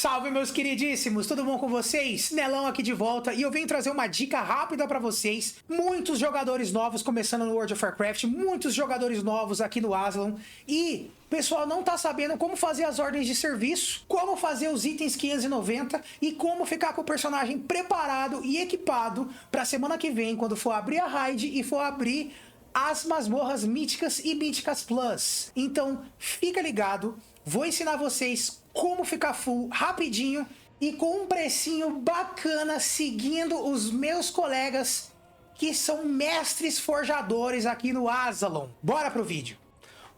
Salve, meus queridíssimos, tudo bom com vocês? Nelão aqui de volta e eu venho trazer uma dica rápida pra vocês. Muitos jogadores novos começando no World of Warcraft, muitos jogadores novos aqui no Aslan e o pessoal não tá sabendo como fazer as ordens de serviço, como fazer os itens 590 e como ficar com o personagem preparado e equipado pra semana que vem, quando for abrir a raid e for abrir as masmorras míticas e míticas plus. Então fica ligado, vou ensinar vocês como ficar full rapidinho e com um precinho bacana, seguindo os meus colegas que são mestres forjadores aqui no Aslan. Bora pro vídeo.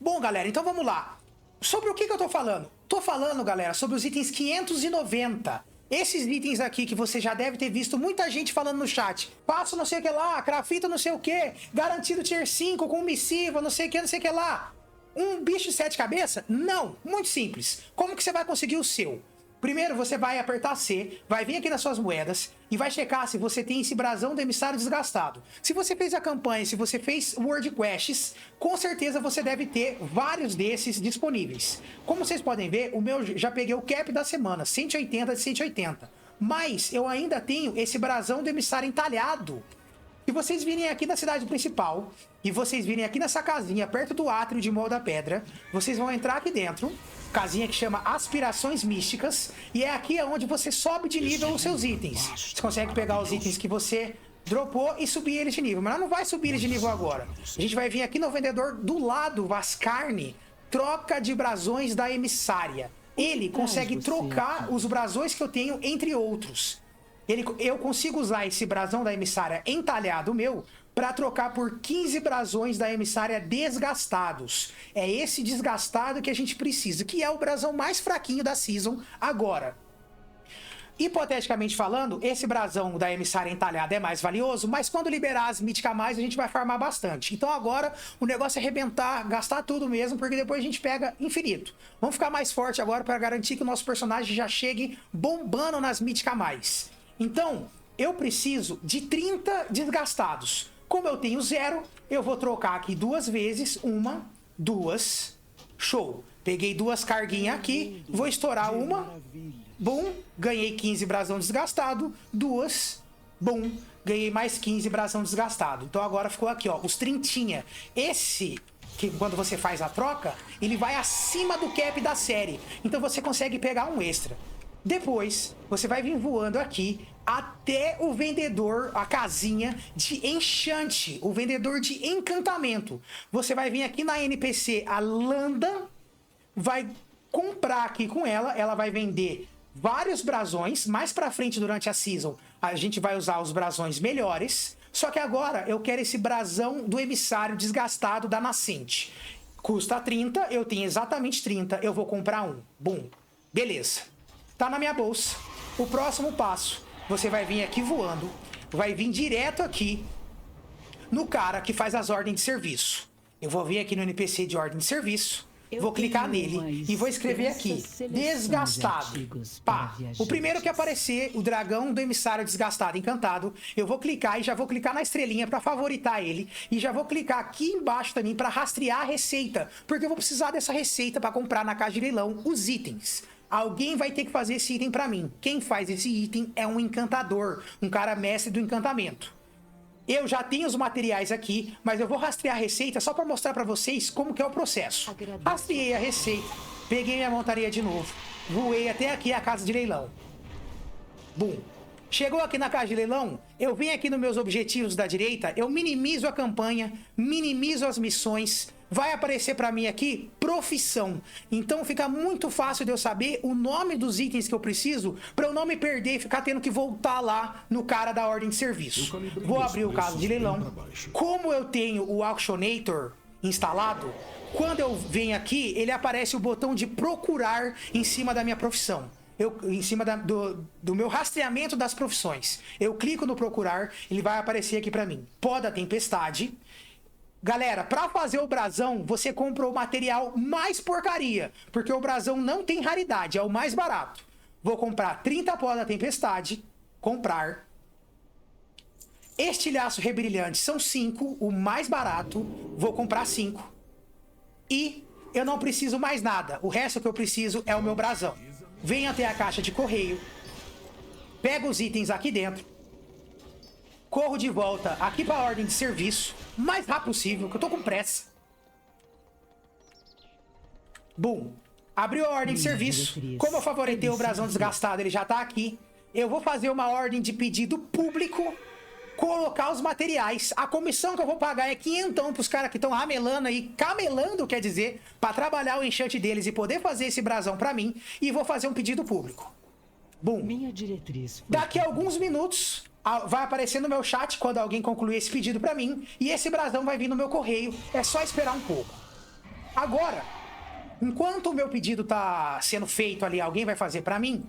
Bom, galera, então vamos lá. Sobre o que eu tô falando? Tô falando, galera, sobre os itens 590. Esses itens aqui que você já deve ter visto muita gente falando no chat. Passo não sei o que lá, crafito não sei o que, garantido tier 5 com missiva, não sei o que lá. Um bicho de 7 cabeças? Não, muito simples. Como que você vai conseguir o seu? Primeiro você vai apertar C, vai vir aqui nas suas moedas e vai checar se você tem esse brasão do emissário desgastado. Se você fez a campanha, se você fez World Quests, com certeza você deve ter vários desses disponíveis. Como vocês podem ver, o meu já peguei o cap da semana, 180 de 180. Mas eu ainda tenho esse brasão do emissário entalhado. Se vocês virem aqui na cidade principal e vocês virem aqui nessa casinha perto do átrio de Mol da Pedra, vocês vão entrar aqui dentro, casinha que chama Aspirações Místicas, e é aqui onde você sobe de nível os seus itens. Você consegue pegar os itens que você dropou e subir eles de nível, mas não vai subir eles de nível agora. A gente vai vir aqui no vendedor do lado, Vascarne, troca de brasões da emissária. Ele consegue trocar os brasões que eu tenho entre outros. Eu consigo usar esse brasão da emissária entalhado meu para trocar por 15 brasões da emissária desgastados. É esse desgastado que a gente precisa, que é o brasão mais fraquinho da season agora. Hipoteticamente falando, esse brasão da emissária entalhada é mais valioso, mas quando liberar as míticas a mais, a gente vai farmar bastante. Então agora o negócio é arrebentar, gastar tudo mesmo, porque depois a gente pega infinito. Vamos ficar mais forte agora para garantir que o nosso personagem já chegue bombando nas míticas a mais. Então, eu preciso de 30 desgastados. Como eu tenho 0, eu vou trocar aqui 2 vezes. 1, 2. Show. Peguei 2 carguinhas aqui. Vou estourar uma. Bum. Ganhei 15 brasão desgastado. 2. Bum. Ganhei mais 15 brasão desgastado. Então agora ficou aqui, ó, os trintinha. Esse, que quando você faz a troca, ele vai acima do cap da série. Então você consegue pegar um extra. Depois, você vai vir voando aqui até o vendedor, a casinha de enchante, o vendedor de encantamento. Você vai vir aqui na NPC, a Landa, vai comprar aqui com ela, ela vai vender vários brasões. Mais pra frente, durante a season, a gente vai usar os brasões melhores. Só que agora eu quero esse brasão do emissário desgastado da nascente. Custa 30, eu tenho exatamente 30, eu vou comprar um. Bum, beleza. Tá na minha bolsa. O próximo passo, você vai vir aqui voando, vai vir direto aqui no cara que faz as ordens de serviço. Eu vou vir aqui no NPC de ordem de serviço, vou clicar nele e vou escrever aqui, desgastado. Pá, o primeiro que aparecer, o dragão do emissário desgastado encantado, eu vou clicar e já vou clicar na estrelinha para favoritar ele. E já vou clicar aqui embaixo também para rastrear a receita, porque eu vou precisar dessa receita para comprar na caixa de leilão os itens. Alguém vai ter que fazer esse item pra mim. Quem faz esse item é um encantador, um cara mestre do encantamento. Eu já tenho os materiais aqui, mas eu vou rastrear a receita só pra mostrar pra vocês como que é o processo. Rastreei a receita, peguei minha montaria de novo, voei até aqui a casa de leilão. Bum. Chegou aqui na casa de leilão, eu venho aqui nos meus objetivos da direita, eu minimizo a campanha, minimizo as missões. Vai aparecer para mim aqui profissão. Então fica muito fácil de eu saber o nome dos itens que eu preciso para eu não me perder e ficar tendo que voltar lá no cara da ordem de serviço. Vou abrir o caso de leilão. Como eu tenho o Auctionator instalado, quando eu venho aqui, ele aparece o botão de procurar em cima da minha profissão. Em cima do meu rastreamento das profissões. Eu clico no procurar, ele vai aparecer aqui para mim. Pó da Tempestade. Galera, pra fazer o brasão, você compra o material mais porcaria, porque o brasão não tem raridade, é o mais barato. Vou comprar 30 pó da tempestade, comprar. Estilhaço rebrilhante são 5, o mais barato, vou comprar 5. E eu não preciso mais nada, o resto que eu preciso é o meu brasão. venho até a caixa de correio, pego os itens aqui dentro, corro de volta aqui para a ordem de serviço, o mais rápido possível, que eu tô com pressa. Bum. Abriu a ordem de serviço. Como eu favoritei o brasão desgastado, ele já tá aqui. Eu vou fazer uma ordem de pedido público, colocar os materiais. A comissão que eu vou pagar é 500 pros caras que estão ramelando aí, camelando, quer dizer, para trabalhar o enchante deles e poder fazer esse brasão para mim. E vou fazer um pedido público. Bum. Minha diretriz. Daqui a alguns minutos, vai aparecer no meu chat quando alguém concluir esse pedido para mim. E esse brasão vai vir no meu correio. É só esperar um pouco. Agora, enquanto o meu pedido tá sendo feito ali, alguém vai fazer para mim,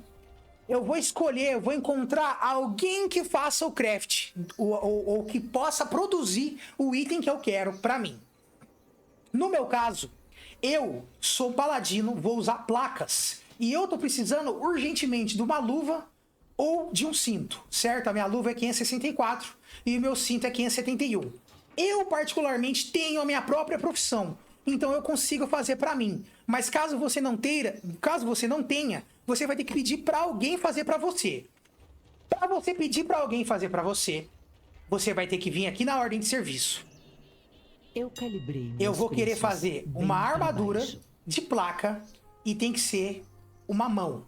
eu vou escolher, eu vou encontrar alguém que faça o craft, ou que possa produzir o item que eu quero para mim. No meu caso, eu sou paladino, vou usar placas, e eu tô precisando urgentemente de uma luva ou de um cinto, certo? A minha luva é 564 e o meu cinto é 571. Eu, particularmente, tenho a minha própria profissão, então eu consigo fazer para mim. Mas caso você não tenha, você vai ter que pedir para alguém fazer para você. Para você pedir para alguém fazer para você, você vai ter que vir aqui na ordem de serviço. Eu calibrei. Eu vou querer fazer uma armadura de placa e tem que ser uma mão.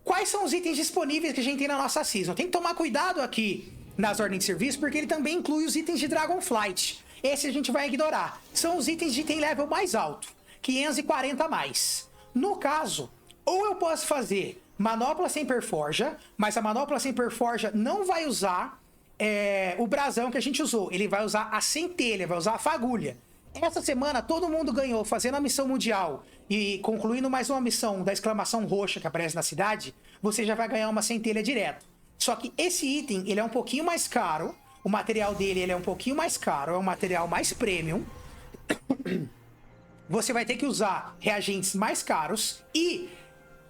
Quais são os itens disponíveis que a gente tem na nossa season? Tem que tomar cuidado aqui nas ordens de serviço, porque ele também inclui os itens de Dragonflight. Esse a gente vai ignorar. São os itens de item level mais alto, 540 a mais. No caso, ou eu posso fazer manopla sem perforja, mas a manopla sem perforja não vai usar o brasão que a gente usou. Ele vai usar a centelha, vai usar a fagulha. Essa semana todo mundo ganhou fazendo a missão mundial e concluindo mais uma missão da exclamação roxa que aparece na cidade, você já vai ganhar uma centelha direto. Só que esse item, ele é um pouquinho mais caro, o material dele ele é um pouquinho mais caro, é um material mais premium. Você vai ter que usar reagentes mais caros e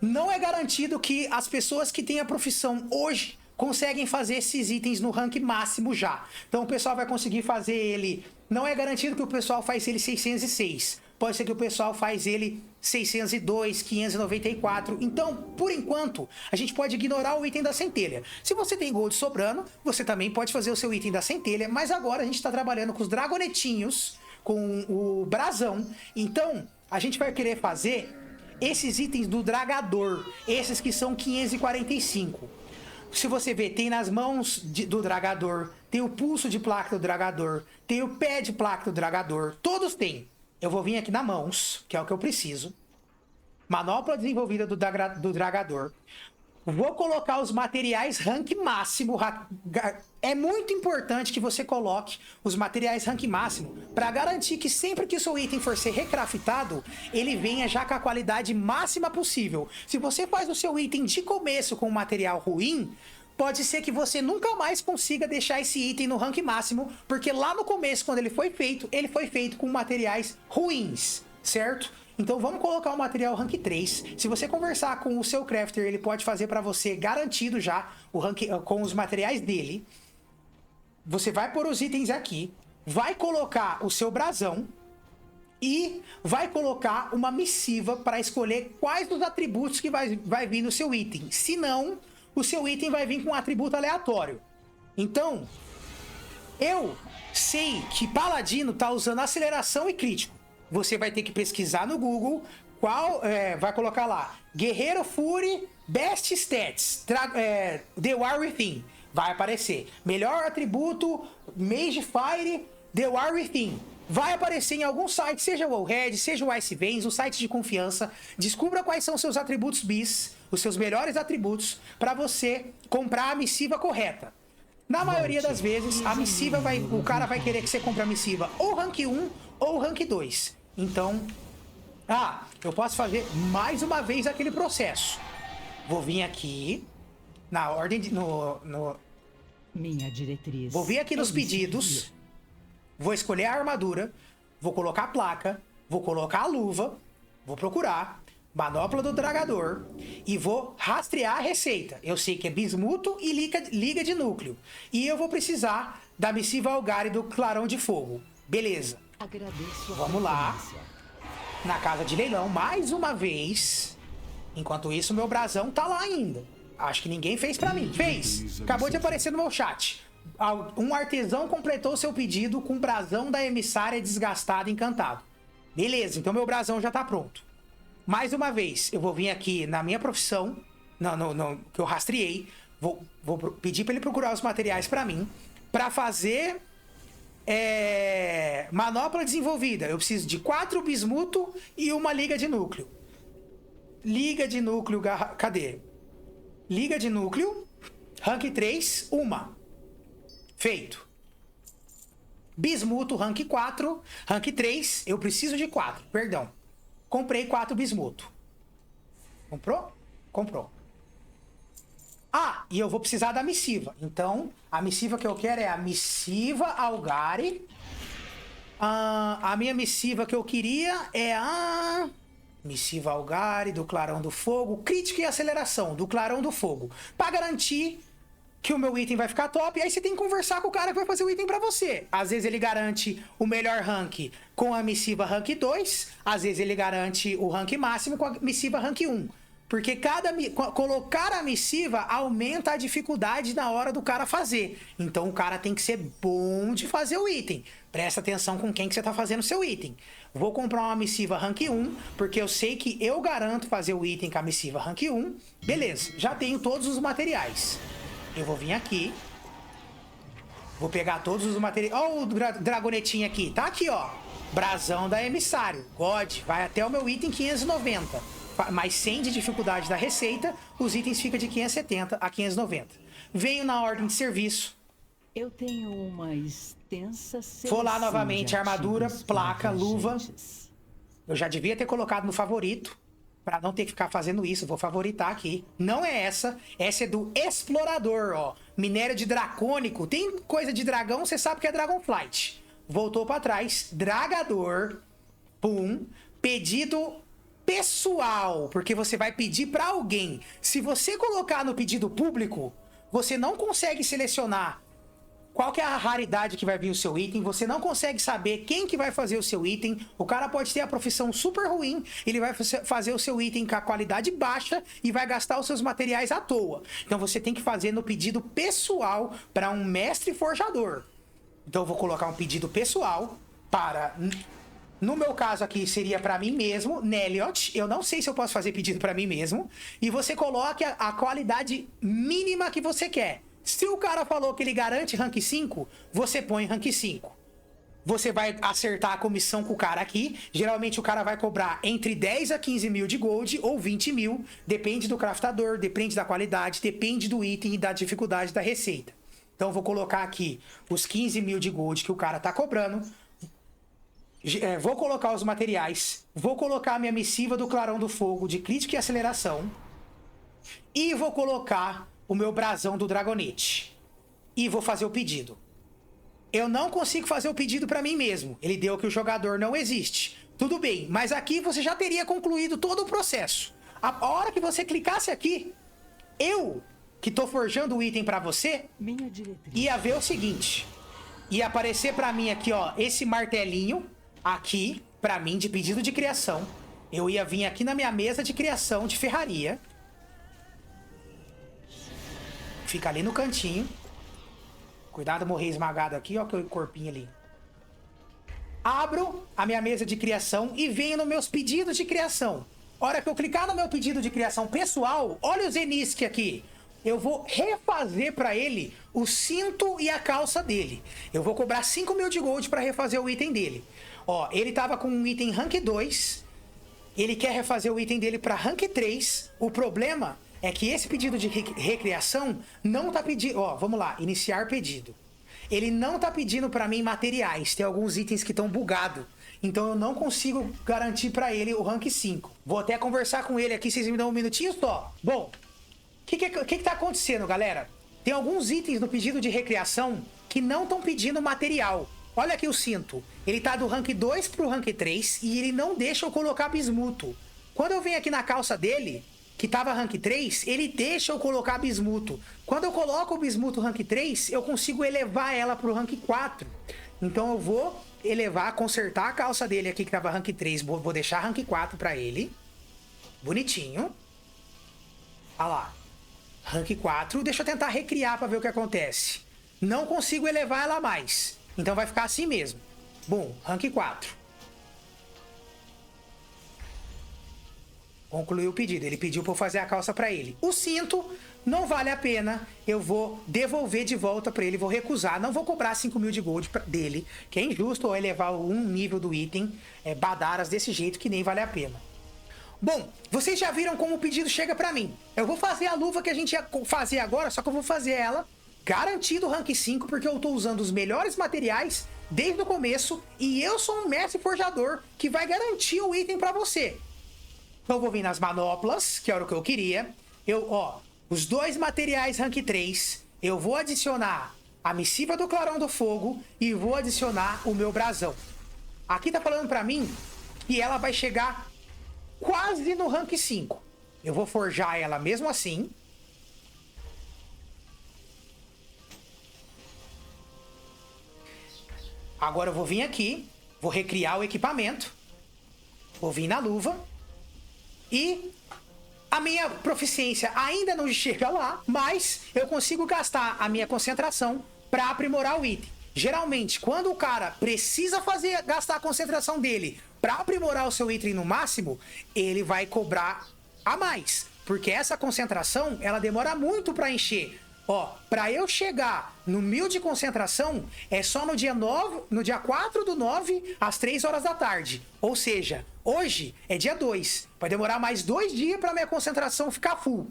não é garantido que as pessoas que têm a profissão hoje conseguem fazer esses itens no rank máximo já. Então o pessoal vai conseguir fazer ele... Não é garantido que o pessoal faz ele 606. Pode ser que o pessoal faz ele 602, 594. Então, por enquanto, a gente pode ignorar o item da centelha. Se você tem gold sobrando, você também pode fazer o seu item da centelha. Mas agora a gente está trabalhando com os dragonetinhos, com o brasão. Então, a gente vai querer fazer esses itens do dragador. Esses que são 545. Se você ver, tem nas mãos do dragador, tem o pulso de placa do dragador, tem o pé de placa do dragador, todos têm. Eu vou vir aqui na mãos, que é o que eu preciso. Manopla desenvolvida do dragador. Vou colocar os materiais rank máximo. É muito importante que você coloque os materiais rank máximo para garantir que sempre que o seu item for ser recraftado, ele venha já com a qualidade máxima possível. Se você faz o seu item de começo com um material ruim, pode ser que você nunca mais consiga deixar esse item no rank máximo, porque lá no começo, quando ele foi feito com materiais ruins, certo? Então vamos colocar o material rank 3. Se você conversar com o seu crafter, ele pode fazer para você garantido já o rank com os materiais dele. Você vai pôr os itens aqui, vai colocar o seu brasão e vai colocar uma missiva para escolher quais dos atributos que vai vir no seu item. Se não, o seu item vai vir com um atributo aleatório. Então, eu sei que Paladino tá usando aceleração e crítico. Você vai ter que pesquisar no Google vai colocar lá Guerreiro Fury Best Stats The War Within. Vai aparecer melhor atributo Mage Fire The War Within. Vai aparecer em algum site, seja o Wallhead, seja o Ice Veins, um site de confiança. Descubra quais são os seus atributos bis, os seus melhores atributos, para você comprar a missiva correta. Na maioria das vezes, a missiva o cara vai querer que você compre a missiva ou rank 1 ou rank 2. Então, eu posso fazer mais uma vez aquele processo. Vou vir aqui na ordem Minha diretriz. Vou vir aqui nos pedidos. Vou escolher a armadura, vou colocar a placa, vou colocar a luva, vou procurar manopla do dragador e vou rastrear a receita. Eu sei que é bismuto e liga de núcleo. E eu vou precisar da missiva Algari do Clarão de Fogo. Beleza. Agradeço. Vamos lá. Na casa de leilão, mais uma vez. Enquanto isso, meu brasão tá lá ainda. Acho que ninguém fez pra mim. Fez! Acabou de aparecer no meu chat. Um artesão completou seu pedido com brasão da emissária desgastado e encantado. Beleza, então meu brasão já tá pronto. Mais uma vez, eu vou vir aqui na minha profissão, que eu rastreei. Vou pedir pra ele procurar os materiais pra mim. Pra fazer manopla desenvolvida. Eu preciso de 4 bismuto e uma liga de núcleo. Liga de núcleo, cadê? Liga de núcleo, rank 3, uma. Feito. Bismuto, rank 4, rank 3, eu preciso de 4, perdão. Comprei 4 bismuto. Comprou? Comprou. Ah, e eu vou precisar da missiva. Então, a missiva que eu quero é a missiva Algari. A minha missiva que eu queria é a... Missiva Algari, do Clarão do Fogo. Crítica e aceleração, do Clarão do Fogo. Pra garantir que o meu item vai ficar top. Aí você tem que conversar com o cara que vai fazer o item pra você. Às vezes ele garante o melhor rank com a missiva rank 2. Às vezes ele garante o rank máximo com a missiva rank 1. Porque colocar a missiva aumenta a dificuldade na hora do cara fazer. Então o cara tem que ser bom de fazer o item. Presta atenção com quem que você tá fazendo o seu item. Vou comprar uma missiva rank 1, porque eu sei que eu garanto fazer o item com a missiva rank 1. Beleza, já tenho todos os materiais. Eu vou vir aqui. Vou pegar todos os materiais. Ó o dragonetinho aqui. Tá aqui, ó. Brasão da emissário. God, vai até o meu item 590. Mais 100 de dificuldade da receita, os itens ficam de 570 a 590. Venho na ordem de serviço. Eu tenho uma extensa seleção. Vou lá novamente, armadura, placa, luva. Eu já devia ter colocado no favorito, para não ter que ficar fazendo isso. Vou favoritar aqui. Não é essa é do explorador, ó. Minério de dracônico. Tem coisa de dragão, você sabe que é Dragonflight. Voltou para trás, dragador. Pum. Pedido pessoal, porque você vai pedir para alguém. Se você colocar no pedido público, você não consegue selecionar qual que é a raridade que vai vir o seu item, você não consegue saber quem que vai fazer o seu item. O cara pode ter a profissão super ruim, ele vai fazer o seu item com a qualidade baixa e vai gastar os seus materiais à toa. Então você tem que fazer no pedido pessoal para um mestre forjador. Então eu vou colocar um pedido pessoal para... No meu caso aqui seria para mim mesmo, Neliot. Eu não sei se eu posso fazer pedido para mim mesmo. E você coloque a qualidade mínima que você quer. Se o cara falou que ele garante rank 5, você põe rank 5. Você vai acertar a comissão com o cara aqui. Geralmente o cara vai cobrar entre 10 a 15 mil de gold ou 20 mil. Depende do craftador, depende da qualidade, depende do item e da dificuldade da receita. Então eu vou colocar aqui os 15 mil de gold que o cara tá cobrando. Vou colocar os materiais. Vou colocar a minha missiva do Clarão do Fogo de crítica e aceleração. E vou colocar o meu brasão do dragonete. E vou fazer o pedido. Eu não consigo fazer o pedido para mim mesmo. Ele deu que o jogador não existe. Tudo bem, mas aqui você já teria concluído todo o processo. A hora que você clicasse aqui, eu, que tô forjando o item para você, ia ver o seguinte. Ia aparecer para mim aqui, ó, esse martelinho aqui, para mim, de pedido de criação. Eu ia vir aqui na minha mesa de criação de ferraria. Fica ali no cantinho. Cuidado morrer esmagado aqui, ó, que o corpinho ali. Abro a minha mesa de criação e venho nos meus pedidos de criação. Hora que eu clicar no meu pedido de criação pessoal, olha o Zenisk aqui. Eu vou refazer para ele o cinto e a calça dele. Eu vou cobrar 5 mil de gold para refazer o item dele. Ó, ele tava com um item rank 2. Ele quer refazer o item dele para rank 3. O problema é que esse pedido de recriação não tá pedindo... Ó, vamos lá, iniciar pedido. Ele não tá pedindo para mim materiais. Tem alguns itens que estão bugados. Então eu não consigo garantir para ele o rank 5. Vou até conversar com ele aqui, vocês me dão um minutinho só. Bom, o que tá acontecendo, galera? Tem alguns itens no pedido de recriação que não estão pedindo material. Olha aqui o cinto. Ele tá do rank 2 pro rank 3 e ele não deixa eu colocar bismuto. Quando eu venho aqui na calça dele, que tava rank 3, ele deixa eu colocar bismuto. Quando eu coloco o bismuto rank 3, eu consigo elevar ela pro rank 4. Então eu vou elevar, consertar a calça dele aqui que tava rank 3, vou deixar rank 4 pra ele. Bonitinho. Olha lá. Rank 4. Deixa eu tentar recriar pra ver o que acontece. Não consigo elevar ela mais. Então vai ficar assim mesmo. Bom, rank 4. Concluiu o pedido. Ele pediu pra eu fazer a calça pra ele. O cinto não vale a pena. Eu vou devolver de volta pra ele. Vou recusar. Não vou cobrar 5.000 de gold dele. Que é injusto ou elevar um nível do item. Badaras desse jeito que nem vale a pena. Bom, vocês já viram como o pedido chega pra mim. Eu vou fazer a luva que a gente ia fazer agora. Só que eu vou fazer ela garantido rank 5. Porque eu tô usando os melhores materiais desde o começo. E eu sou um mestre forjador que vai garantir o item pra você. Então eu vou vir nas manoplas, que era o que eu queria. Os 2 materiais rank 3. Eu vou adicionar a missiva do Clarão do Fogo e vou adicionar o meu brasão. Aqui tá falando pra mim que ela vai chegar quase no rank 5. Eu vou forjar ela mesmo assim. Agora eu vou vir aqui, vou recriar o equipamento. Vou vir na luva. E a minha proficiência ainda não chega lá, mas eu consigo gastar a minha concentração para aprimorar o item. Geralmente, quando o cara precisa gastar a concentração dele para aprimorar o seu item no máximo, ele vai cobrar a mais. Porque essa concentração, ela demora muito para encher. Para eu chegar no 1000 de concentração, é só no dia 4/9, às 3 horas da tarde. Ou seja, hoje é dia 2. Vai demorar mais 2 dias para minha concentração ficar full.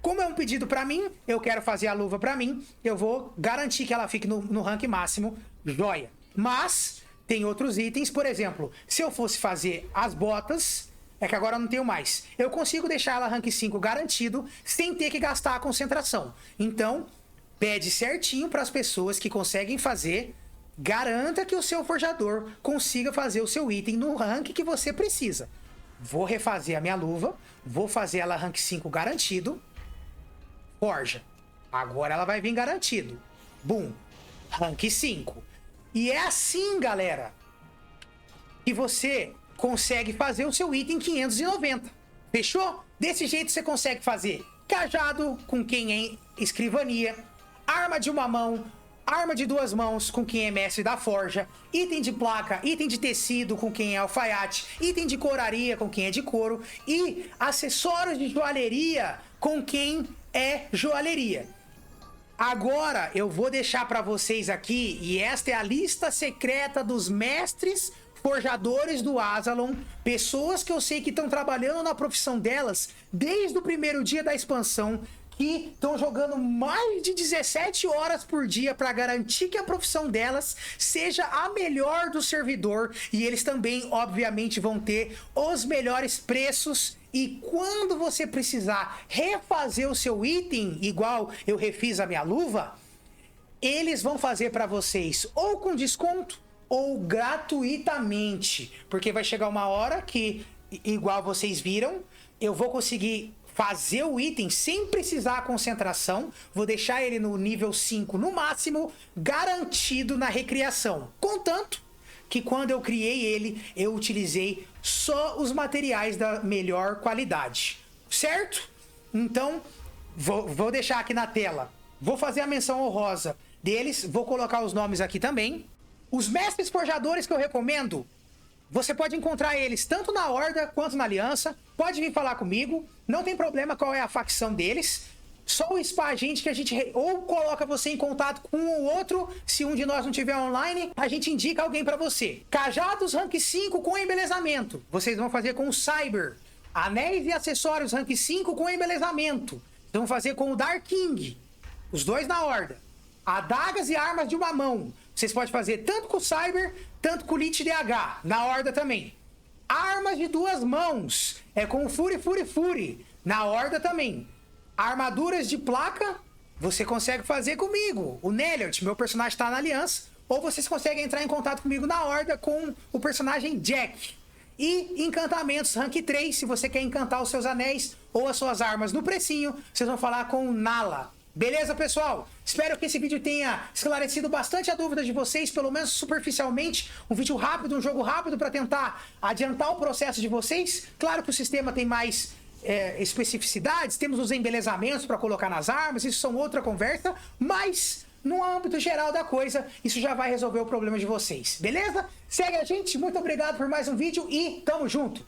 Como é um pedido para mim, eu quero fazer a luva para mim, eu vou garantir que ela fique no rank máximo, joia. Mas tem outros itens, por exemplo, se eu fosse fazer as botas, é que agora eu não tenho mais. Eu consigo deixar ela rank 5 garantido, sem ter que gastar a concentração. Então, pede certinho para as pessoas que conseguem fazer. Garanta que o seu forjador consiga fazer o seu item no rank que você precisa. Vou refazer a minha luva. Vou fazer ela rank 5 garantido. Forja. Agora ela vai vir garantido. Boom. Rank 5. E é assim, galera, que você consegue fazer o seu item 590. Fechou? Desse jeito você consegue fazer cajado com quem é escrivania, arma de uma mão, arma de 2 mãos com quem é mestre da forja, item de placa, item de tecido com quem é alfaiate, item de couraria com quem é de couro e acessórios de joalheria com quem é joalheria. Agora eu vou deixar para vocês aqui, e esta é a lista secreta dos mestres forjadores do Azalon, pessoas que eu sei que estão trabalhando na profissão delas desde o primeiro dia da expansão, que estão jogando mais de 17 horas por dia para garantir que a profissão delas seja a melhor do servidor, e eles também, obviamente, vão ter os melhores preços. E quando você precisar refazer o seu item, igual eu refiz a minha luva, eles vão fazer para vocês ou com desconto ou gratuitamente, porque vai chegar uma hora que, igual vocês viram, eu vou conseguir fazer o item sem precisar a concentração, vou deixar ele no nível 5 no máximo, garantido na recriação. Contanto que quando eu criei ele, eu utilizei só os materiais da melhor qualidade, certo? Então, vou deixar aqui na tela, vou fazer a menção honrosa deles, vou colocar os nomes aqui também. Os mestres forjadores que eu recomendo, você pode encontrar eles tanto na Horda quanto na Aliança. Pode vir falar comigo, não tem problema qual é a facção deles. Só o Spa Agente que a gente ou coloca você em contato com um ou outro. Se um de nós não tiver online, a gente indica alguém para você. Cajados rank 5 com embelezamento, vocês vão fazer com o Cyber. Anéis e acessórios rank 5 com embelezamento, vocês vão fazer com o Dark King. Os 2 na Horda. Adagas e armas de uma mão, vocês podem fazer tanto com o Cyber, tanto com o Lich DH, na Horda também. Armas de 2 mãos, é com o Fury, na Horda também. Armaduras de placa, você consegue fazer comigo. O Nelliot, meu personagem está na Aliança, ou vocês conseguem entrar em contato comigo na Horda com o personagem Jack. E encantamentos rank 3, se você quer encantar os seus anéis ou as suas armas no precinho, vocês vão falar com o Nala. Beleza, pessoal? Espero que esse vídeo tenha esclarecido bastante a dúvida de vocês, pelo menos superficialmente. Um vídeo rápido, um jogo rápido para tentar adiantar o processo de vocês. Claro que o sistema tem mais especificidades, temos os embelezamentos para colocar nas armas, isso são outra conversa, mas no âmbito geral da coisa, isso já vai resolver o problema de vocês, beleza? Segue a gente, muito obrigado por mais um vídeo e tamo junto!